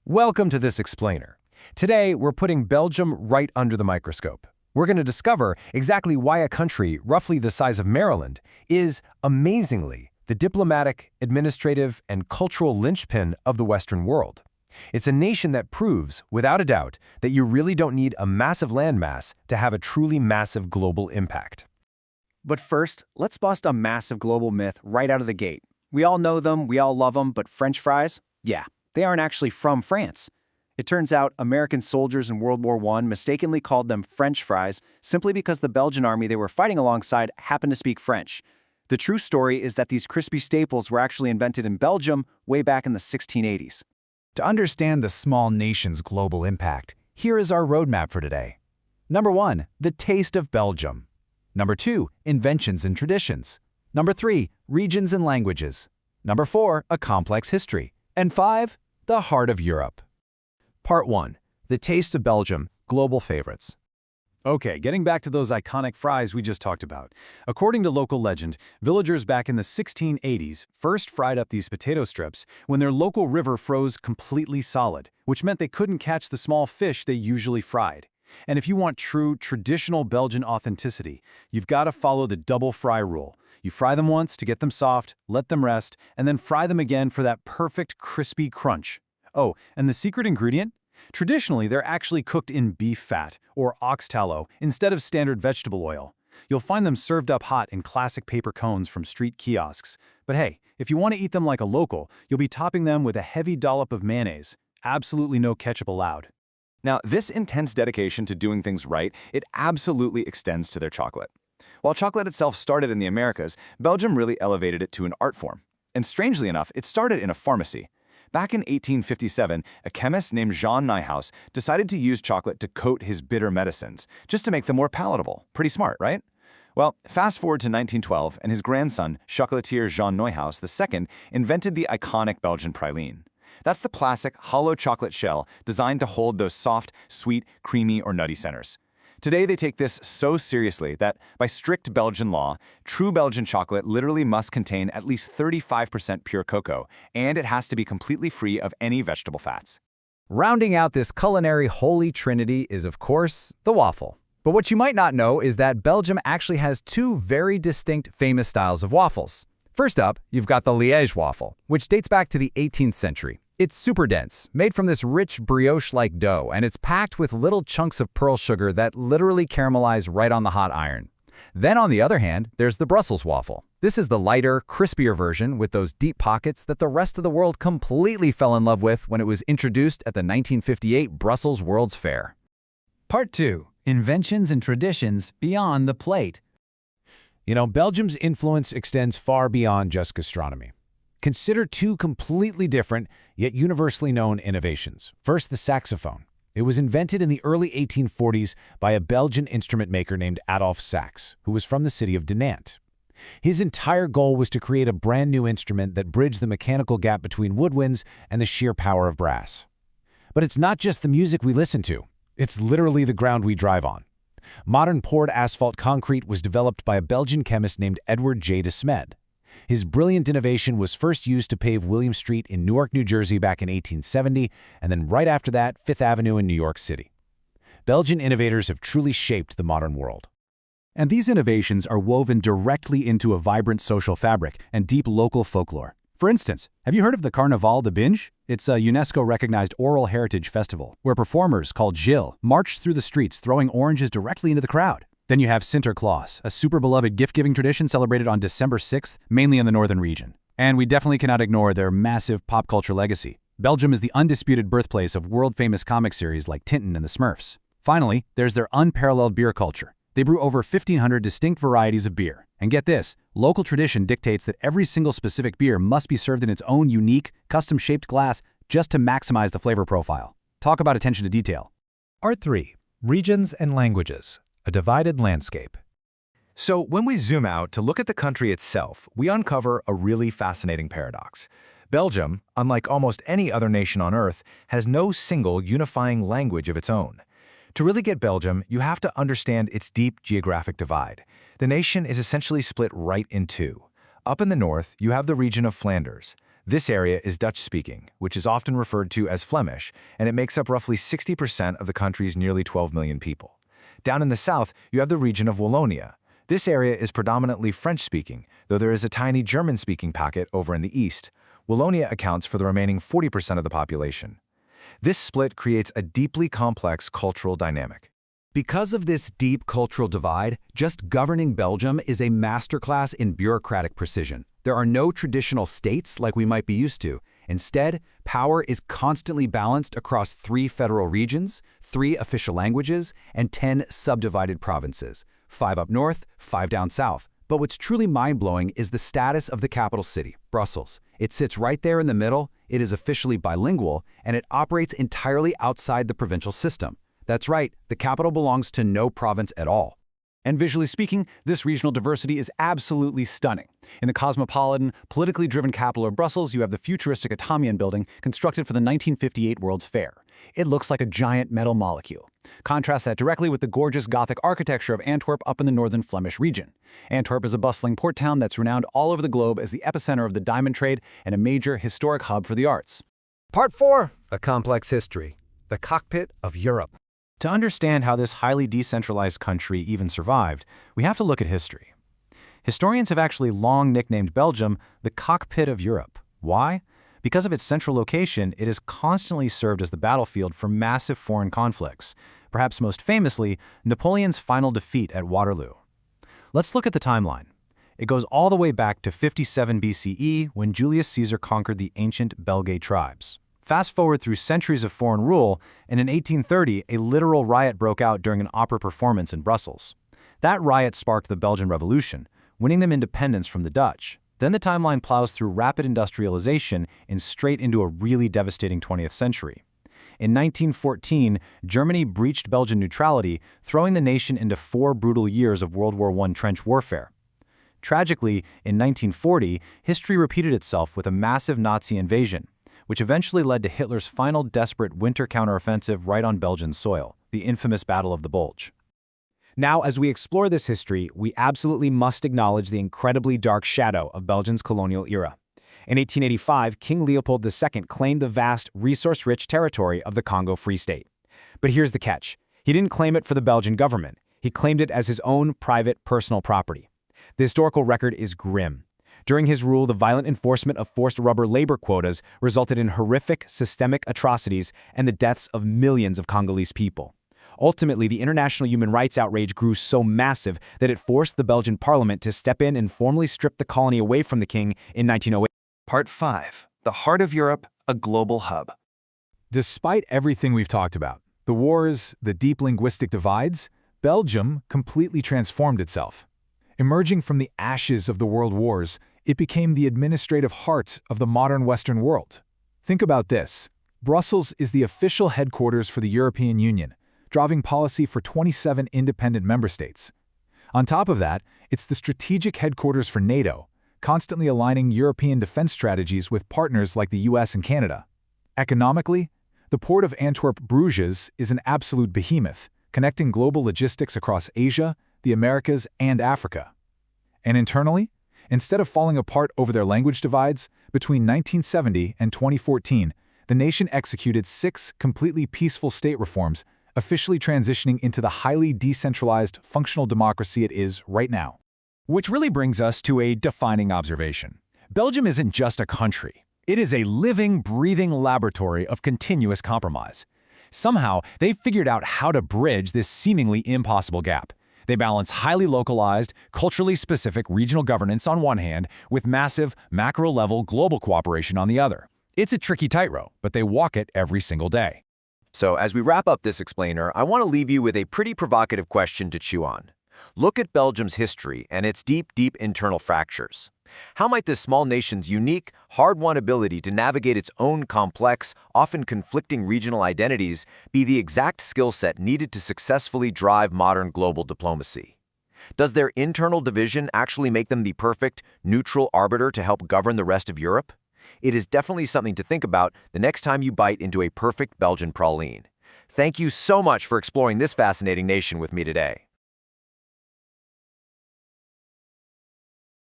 Welcome to this explainer. Today, we're putting Belgium right under the microscope. We're going to discover exactly why a country roughly the size of Maryland is, amazingly, the diplomatic, administrative, and cultural linchpin of the Western world. It's a nation that proves, without a doubt, that you really don't need a massive landmass to have a truly massive global impact. But first, let's bust a massive global myth right out of the gate. We all know them, we all love them, but French fries? Yeah, they aren't actually from France. It turns out American soldiers in World War I mistakenly called them French fries simply because the Belgian army they were fighting alongside happened to speak French. The true story is that these crispy staples were actually invented in Belgium way back in the 1680s. To understand the small nation's global impact, here is our roadmap for today. Number 1, the taste of Belgium. Number 2, inventions and traditions. Number 3, regions and languages. Number 4, a complex history. And 5, the heart of Europe. Part 1. The Taste of Belgium, Global Favorites. Okay, getting back to those iconic fries we just talked about. According to local legend, villagers back in the 1680s first fried up these potato strips when their local river froze completely solid, which meant they couldn't catch the small fish they usually fried. And if you want true, traditional Belgian authenticity, you've got to follow the double fry rule. You fry them once to get them soft, let them rest, and then fry them again for that perfect crispy crunch. Oh, and the secret ingredient? Traditionally, they're actually cooked in beef fat, or ox tallow, instead of standard vegetable oil. You'll find them served up hot in classic paper cones from street kiosks. But hey, if you want to eat them like a local, you'll be topping them with a heavy dollop of mayonnaise. Absolutely no ketchup allowed. Now, this intense dedication to doing things right, it absolutely extends to their chocolate. While chocolate itself started in the Americas, Belgium really elevated it to an art form. And strangely enough, it started in a pharmacy. Back in 1857, a chemist named Jean Neuhaus decided to use chocolate to coat his bitter medicines, just to make them more palatable. Pretty smart, right? Well, fast forward to 1912, and his grandson, chocolatier Jean Neuhaus II, invented the iconic Belgian praline. That's the classic hollow chocolate shell designed to hold those soft, sweet, creamy, or nutty centers. Today, they take this so seriously that, by strict Belgian law, true Belgian chocolate literally must contain at least 35% pure cocoa, and it has to be completely free of any vegetable fats. Rounding out this culinary holy trinity is, of course, the waffle. But what you might not know is that Belgium actually has two very distinct famous styles of waffles. First up, you've got the Liège waffle, which dates back to the 18th century. It's super dense, made from this rich brioche-like dough, and it's packed with little chunks of pearl sugar that literally caramelize right on the hot iron. Then on the other hand, there's the Brussels waffle. This is the lighter, crispier version with those deep pockets that the rest of the world completely fell in love with when it was introduced at the 1958 Brussels World's Fair. Part 2. Inventions and traditions beyond the plate. You know, Belgium's influence extends far beyond just gastronomy. Consider two completely different, yet universally known innovations. First, the saxophone. It was invented in the early 1840s by a Belgian instrument maker named Adolphe Sax, who was from the city of Dinant. His entire goal was to create a brand new instrument that bridged the mechanical gap between woodwinds and the sheer power of brass. But it's not just the music we listen to. It's literally the ground we drive on. Modern poured asphalt concrete was developed by a Belgian chemist named Edward J. de Smet. His brilliant innovation was first used to pave William Street in Newark, New Jersey back in 1870, and then right after that, Fifth Avenue in New York City. Belgian innovators have truly shaped the modern world. And these innovations are woven directly into a vibrant social fabric and deep local folklore. For instance, have you heard of the Carnaval de Binge? It's a UNESCO-recognized oral heritage festival where performers called Gilles march through the streets throwing oranges directly into the crowd. Then you have Sinterklaas, a super beloved gift-giving tradition celebrated on December 6th, mainly in the northern region. And we definitely cannot ignore their massive pop culture legacy. Belgium is the undisputed birthplace of world-famous comic series like Tintin and the Smurfs. Finally, there's their unparalleled beer culture. They brew over 1,500 distinct varieties of beer. And get this, local tradition dictates that every single specific beer must be served in its own unique, custom-shaped glass just to maximize the flavor profile. Talk about attention to detail. Part 3. Regions and languages. A divided landscape. So when we zoom out to look at the country itself, we uncover a really fascinating paradox. Belgium, unlike almost any other nation on Earth, has no single unifying language of its own. To really get Belgium, you have to understand its deep geographic divide. The nation is essentially split right in two. Up in the north, you have the region of Flanders. This area is Dutch-speaking, which is often referred to as Flemish, and it makes up roughly 60% of the country's nearly 12 million people. Down in the south, you have the region of Wallonia. This area is predominantly French-speaking, though there is a tiny German-speaking pocket over in the east. Wallonia accounts for the remaining 40% of the population. This split creates a deeply complex cultural dynamic. Because of this deep cultural divide, just governing Belgium is a masterclass in bureaucratic precision. There are no traditional states like we might be used to. Instead, power is constantly balanced across 3 federal regions, 3 official languages, and 10 subdivided provinces, 5 up north, 5 down south. But what's truly mind-blowing is the status of the capital city, Brussels. It sits right there in the middle, it is officially bilingual, and it operates entirely outside the provincial system. That's right, the capital belongs to no province at all. And visually speaking, this regional diversity is absolutely stunning. In the cosmopolitan, politically driven capital of Brussels, you have the futuristic Atomium building constructed for the 1958 World's Fair. It looks like a giant metal molecule. Contrast that directly with the gorgeous Gothic architecture of Antwerp up in the northern Flemish region. Antwerp is a bustling port town that's renowned all over the globe as the epicenter of the diamond trade and a major historic hub for the arts. Part 4. A complex history. The cockpit of Europe. To understand how this highly decentralized country even survived, we have to look at history. Historians have actually long nicknamed Belgium the cockpit of Europe. Why? Because of its central location, it has constantly served as the battlefield for massive foreign conflicts, perhaps most famously, Napoleon's final defeat at Waterloo. Let's look at the timeline. It goes all the way back to 57 BCE when Julius Caesar conquered the ancient Belgae tribes. Fast forward through centuries of foreign rule, and in 1830, a literal riot broke out during an opera performance in Brussels. That riot sparked the Belgian Revolution, winning them independence from the Dutch. Then the timeline plows through rapid industrialization and straight into a really devastating 20th century. In 1914, Germany breached Belgian neutrality, throwing the nation into 4 brutal years of World War I trench warfare. Tragically, in 1940, history repeated itself with a massive Nazi invasion, which eventually led to Hitler's final desperate winter counteroffensive right on Belgian soil, the infamous Battle of the Bulge. Now, as we explore this history, we absolutely must acknowledge the incredibly dark shadow of Belgium's colonial era. In 1885, King Leopold II claimed the vast, resource-rich territory of the Congo Free State. But here's the catch. He didn't claim it for the Belgian government. He claimed it as his own private, personal property. The historical record is grim. During his rule, the violent enforcement of forced rubber labor quotas resulted in horrific, systemic atrocities and the deaths of millions of Congolese people. Ultimately, the international human rights outrage grew so massive that it forced the Belgian parliament to step in and formally strip the colony away from the king in 1908. Part 5. The heart of Europe, a global hub. Despite everything we've talked about, the wars, the deep linguistic divides, Belgium completely transformed itself. Emerging from the ashes of the world wars, it became the administrative heart of the modern Western world. Think about this. Brussels is the official headquarters for the European Union, driving policy for 27 independent member states. On top of that, it's the strategic headquarters for NATO, constantly aligning European defense strategies with partners like the US and Canada. Economically, the port of Antwerp-Bruges is an absolute behemoth, connecting global logistics across Asia, the Americas, and Africa. And internally, instead of falling apart over their language divides, between 1970 and 2014, the nation executed 6 completely peaceful state reforms, officially transitioning into the highly decentralized functional democracy it is right now. Which really brings us to a defining observation. Belgium isn't just a country. It is a living, breathing laboratory of continuous compromise. Somehow, they've figured out how to bridge this seemingly impossible gap. They balance highly localized, culturally specific regional governance on one hand with massive, macro-level global cooperation on the other. It's a tricky tightrope, but they walk it every single day. So as we wrap up this explainer, I want to leave you with a pretty provocative question to chew on. Look at Belgium's history and its deep, deep internal fractures. How might this small nation's unique, hard-won ability to navigate its own complex, often conflicting regional identities be the exact skill set needed to successfully drive modern global diplomacy? Does their internal division actually make them the perfect, neutral arbiter to help govern the rest of Europe? It is definitely something to think about the next time you bite into a perfect Belgian praline. Thank you so much for exploring this fascinating nation with me today.